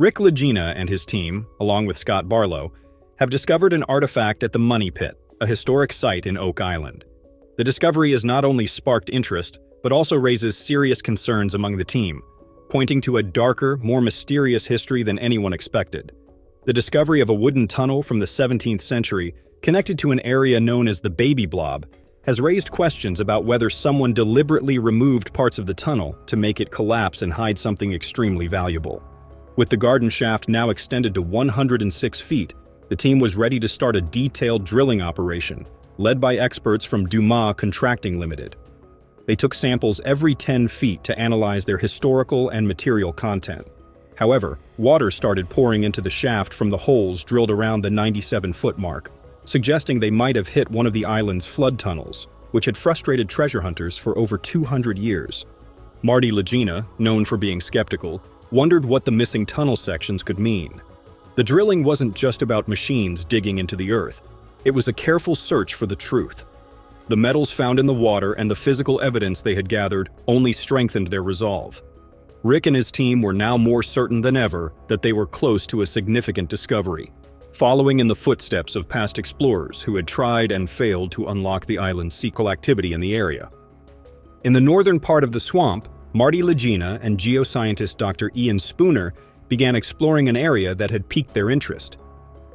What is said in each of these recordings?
Rick Lagena and his team, along with Scott Barlow, have discovered an artifact at the Money Pit, a historic site in Oak Island. The discovery has not only sparked interest, but also raises serious concerns among the team, pointing to a darker, more mysterious history than anyone expected. The discovery of a wooden tunnel from the 17th century, connected to an area known as the Baby Blob, has raised questions about whether someone deliberately removed parts of the tunnel to make it collapse and hide something extremely valuable. With the garden shaft now extended to 106 feet, the team was ready to start a detailed drilling operation, led by experts from Dumas Contracting Limited. They took samples every 10 feet to analyze their historical and material content. However, water started pouring into the shaft from the holes drilled around the 97-foot mark, suggesting they might have hit one of the island's flood tunnels, which had frustrated treasure hunters for over 200 years. Marty Lagina, known for being skeptical, wondered what the missing tunnel sections could mean. The drilling wasn't just about machines digging into the earth. It was a careful search for the truth. The metals found in the water and the physical evidence they had gathered only strengthened their resolve. Rick and his team were now more certain than ever that they were close to a significant discovery, following in the footsteps of past explorers who had tried and failed to unlock the island's secret activity in the area. In the northern part of the swamp, Marty Lagina and geoscientist Dr. Ian Spooner began exploring an area that had piqued their interest.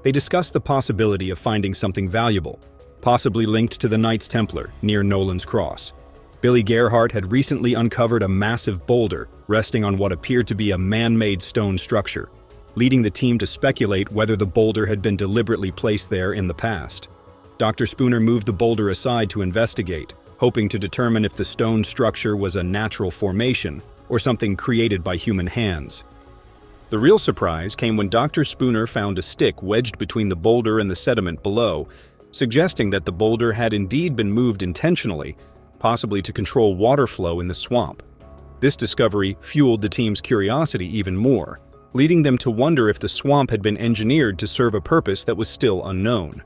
They discussed the possibility of finding something valuable, possibly linked to the Knights Templar near Nolan's Cross. Billy Gerhardt had recently uncovered a massive boulder resting on what appeared to be a man-made stone structure, leading the team to speculate whether the boulder had been deliberately placed there in the past. Dr. Spooner moved the boulder aside to investigate, hoping to determine if the stone structure was a natural formation or something created by human hands. The real surprise came when Dr. Spooner found a stick wedged between the boulder and the sediment below, suggesting that the boulder had indeed been moved intentionally, possibly to control water flow in the swamp. This discovery fueled the team's curiosity even more, leading them to wonder if the swamp had been engineered to serve a purpose that was still unknown.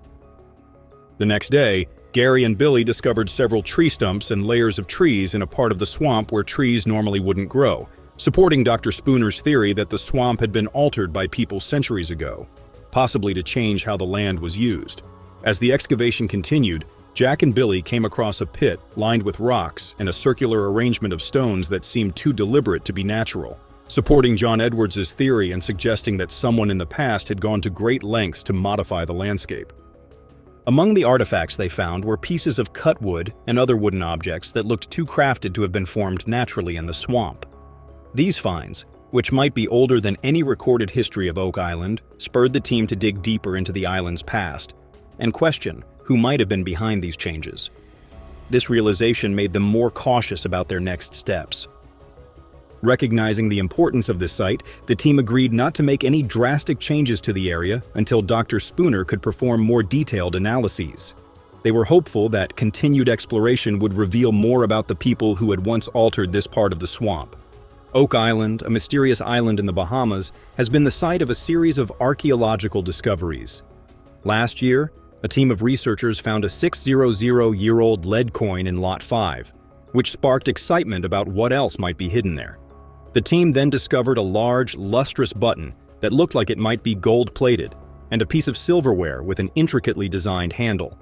The next day, Gary and Billy discovered several tree stumps and layers of trees in a part of the swamp where trees normally wouldn't grow, supporting Dr. Spooner's theory that the swamp had been altered by people centuries ago, possibly to change how the land was used. As the excavation continued, Jack and Billy came across a pit lined with rocks and a circular arrangement of stones that seemed too deliberate to be natural, supporting John Edwards' theory and suggesting that someone in the past had gone to great lengths to modify the landscape. Among the artifacts they found were pieces of cut wood and other wooden objects that looked too crafted to have been formed naturally in the swamp. These finds, which might be older than any recorded history of Oak Island, spurred the team to dig deeper into the island's past and question who might have been behind these changes. This realization made them more cautious about their next steps. Recognizing the importance of this site, the team agreed not to make any drastic changes to the area until Dr. Spooner could perform more detailed analyses. They were hopeful that continued exploration would reveal more about the people who had once altered this part of the swamp. Oak Island, a mysterious island in the Bahamas, has been the site of a series of archaeological discoveries. Last year, a team of researchers found a 600-year-old lead coin in Lot 5, which sparked excitement about what else might be hidden there. The team then discovered a large, lustrous button that looked like it might be gold-plated, and a piece of silverware with an intricately designed handle.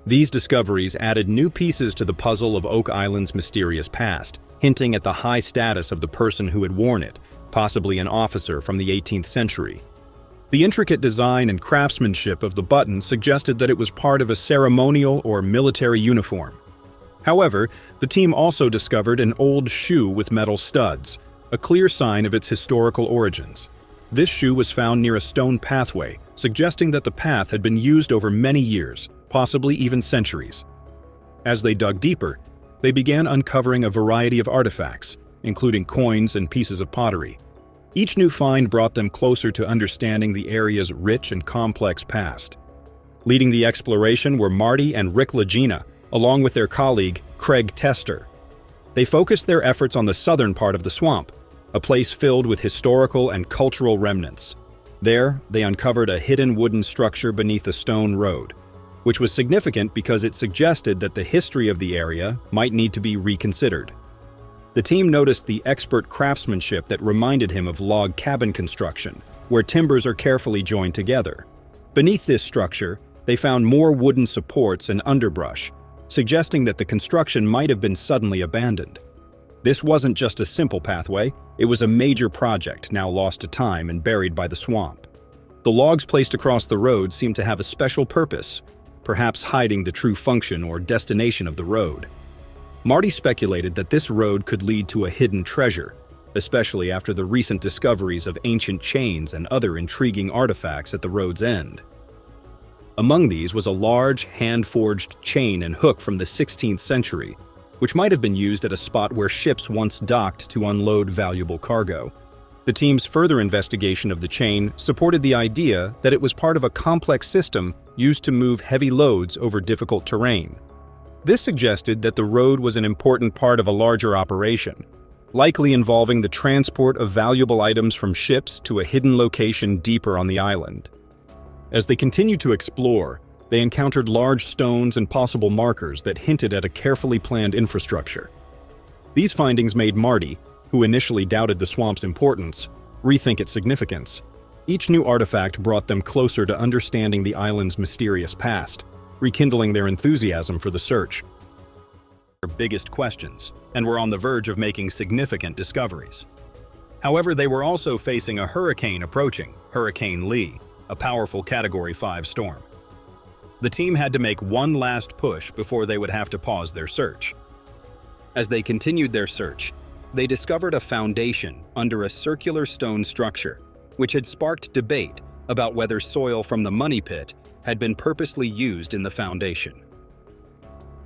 These discoveries added new pieces to the puzzle of Oak Island's mysterious past, hinting at the high status of the person who had worn it, possibly an officer from the 18th century. The intricate design and craftsmanship of the button suggested that it was part of a ceremonial or military uniform. However, the team also discovered an old shoe with metal studs, a clear sign of its historical origins. This shoe was found near a stone pathway, suggesting that the path had been used over many years, possibly even centuries. As they dug deeper, they began uncovering a variety of artifacts, including coins and pieces of pottery. Each new find brought them closer to understanding the area's rich and complex past. Leading the exploration were Marty and Rick Lagena, along with their colleague, Craig Tester. They focused their efforts on the southern part of the swamp, a place filled with historical and cultural remnants. There, they uncovered a hidden wooden structure beneath a stone road, which was significant because it suggested that the history of the area might need to be reconsidered. The team noticed the expert craftsmanship that reminded him of log cabin construction, where timbers are carefully joined together. Beneath this structure, they found more wooden supports and underbrush, suggesting that the construction might have been suddenly abandoned. This wasn't just a simple pathway, it was a major project now lost to time and buried by the swamp. The logs placed across the road seemed to have a special purpose, perhaps hiding the true function or destination of the road. Marty speculated that this road could lead to a hidden treasure, especially after the recent discoveries of ancient chains and other intriguing artifacts at the road's end. Among these was a large, hand-forged chain and hook from the 16th century, which might have been used at a spot where ships once docked to unload valuable cargo. The team's further investigation of the chain supported the idea that it was part of a complex system used to move heavy loads over difficult terrain. This suggested that the road was an important part of a larger operation, likely involving the transport of valuable items from ships to a hidden location deeper on the island. As they continued to explore, they encountered large stones and possible markers that hinted at a carefully planned infrastructure. These findings made Marty, who initially doubted the swamp's importance, rethink its significance. Each new artifact brought them closer to understanding the island's mysterious past, rekindling their enthusiasm for the search. Their biggest questions, and were on the verge of making significant discoveries. However, they were also facing a hurricane approaching, Hurricane Lee, a powerful Category 5 storm. The team had to make one last push before they would have to pause their search. As they continued their search, they discovered a foundation under a circular stone structure, which had sparked debate about whether soil from the money pit had been purposely used in the foundation.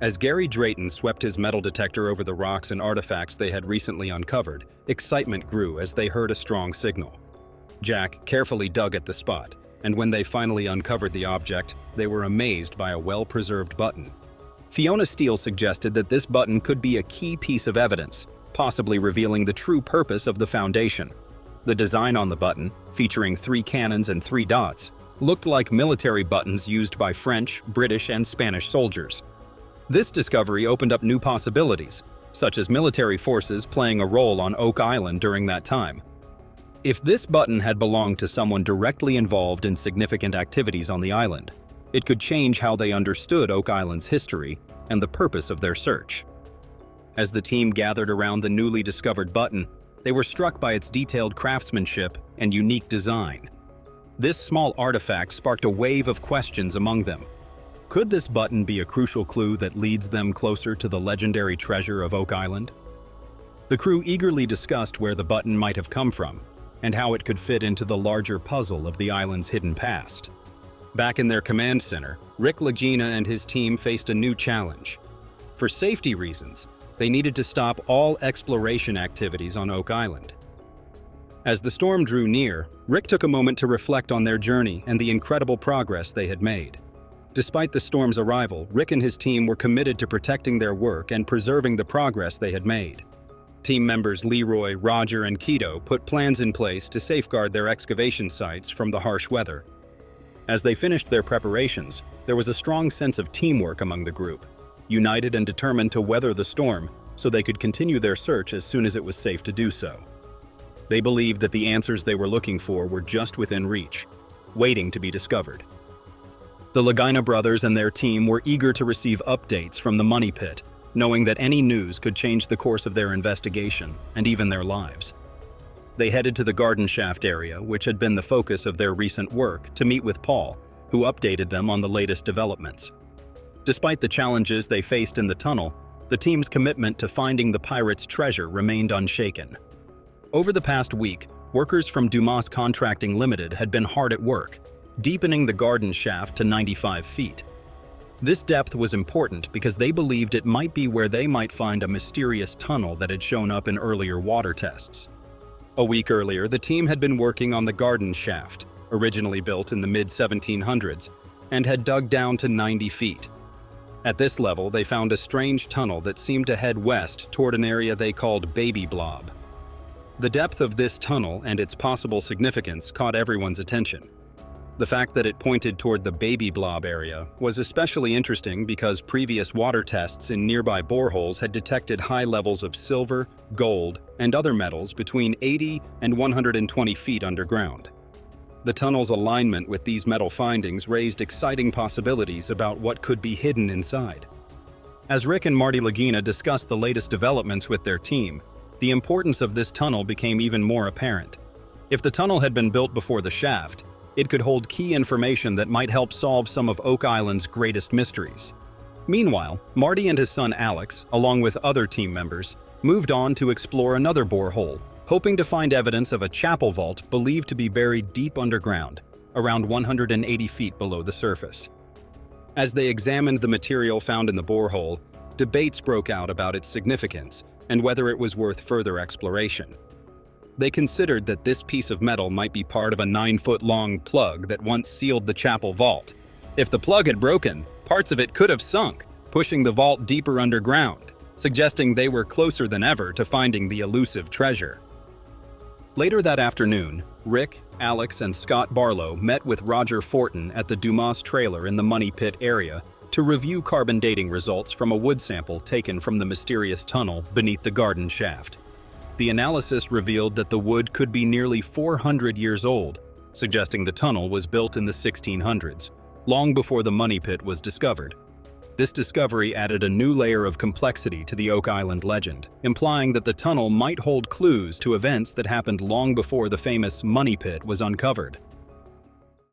As Gary Drayton swept his metal detector over the rocks and artifacts they had recently uncovered, excitement grew as they heard a strong signal. Jack carefully dug at the spot, and when they finally uncovered the object, they were amazed by a well-preserved button. Fiona Steele suggested that this button could be a key piece of evidence, possibly revealing the true purpose of the foundation. The design on the button, featuring 3 cannons and 3 dots, looked like military buttons used by French, British, and Spanish soldiers. This discovery opened up new possibilities, such as military forces playing a role on Oak Island during that time. If this button had belonged to someone directly involved in significant activities on the island, it could change how they understood Oak Island's history and the purpose of their search. As the team gathered around the newly discovered button, they were struck by its detailed craftsmanship and unique design. This small artifact sparked a wave of questions among them. Could this button be a crucial clue that leads them closer to the legendary treasure of Oak Island? The crew eagerly discussed where the button might have come from, and how it could fit into the larger puzzle of the island's hidden past. Back in their command center, Rick Lagina and his team faced a new challenge. For safety reasons, they needed to stop all exploration activities on Oak Island. As the storm drew near, Rick took a moment to reflect on their journey and the incredible progress they had made. Despite the storm's arrival, Rick and his team were committed to protecting their work and preserving the progress they had made. Team members Leroy, Roger, and Keto put plans in place to safeguard their excavation sites from the harsh weather. As they finished their preparations, there was a strong sense of teamwork among the group, united and determined to weather the storm so they could continue their search as soon as it was safe to do so. They believed that the answers they were looking for were just within reach, waiting to be discovered. The Lagina brothers and their team were eager to receive updates from the money pit, knowing that any news could change the course of their investigation and even their lives. They headed to the garden shaft area, which had been the focus of their recent work, to meet with Paul, who updated them on the latest developments. Despite the challenges they faced in the tunnel, the team's commitment to finding the pirates' treasure remained unshaken. Over the past week, workers from Dumas Contracting Limited had been hard at work, deepening the garden shaft to 95 feet. This depth was important because they believed it might be where they might find a mysterious tunnel that had shown up in earlier water tests. A week earlier, the team had been working on the garden shaft, originally built in the mid-1700s, and had dug down to 90 feet. At this level, they found a strange tunnel that seemed to head west toward an area they called Baby Blob. The depth of this tunnel and its possible significance caught everyone's attention. The fact that it pointed toward the Baby Blob area was especially interesting because previous water tests in nearby boreholes had detected high levels of silver, gold, and other metals between 80 and 120 feet underground. The tunnel's alignment with these metal findings raised exciting possibilities about what could be hidden inside. As Rick and Marty Lagina discussed the latest developments with their team, the importance of this tunnel became even more apparent. If the tunnel had been built before the shaft, it could hold key information that might help solve some of Oak Island's greatest mysteries. Meanwhile, Marty and his son Alex, along with other team members, moved on to explore another borehole, hoping to find evidence of a chapel vault believed to be buried deep underground, around 180 feet below the surface. As they examined the material found in the borehole, debates broke out about its significance and whether it was worth further exploration. They considered that this piece of metal might be part of a 9-foot-long plug that once sealed the chapel vault. If the plug had broken, parts of it could have sunk, pushing the vault deeper underground, suggesting they were closer than ever to finding the elusive treasure. Later that afternoon, Rick, Alex, and Scott Barlow met with Roger Fortin at the Dumas trailer in the Money Pit area to review carbon dating results from a wood sample taken from the mysterious tunnel beneath the garden shaft. The analysis revealed that the wood could be nearly 400 years old, suggesting the tunnel was built in the 1600s, long before the Money Pit was discovered. This discovery added a new layer of complexity to the Oak Island legend, implying that the tunnel might hold clues to events that happened long before the famous Money Pit was uncovered.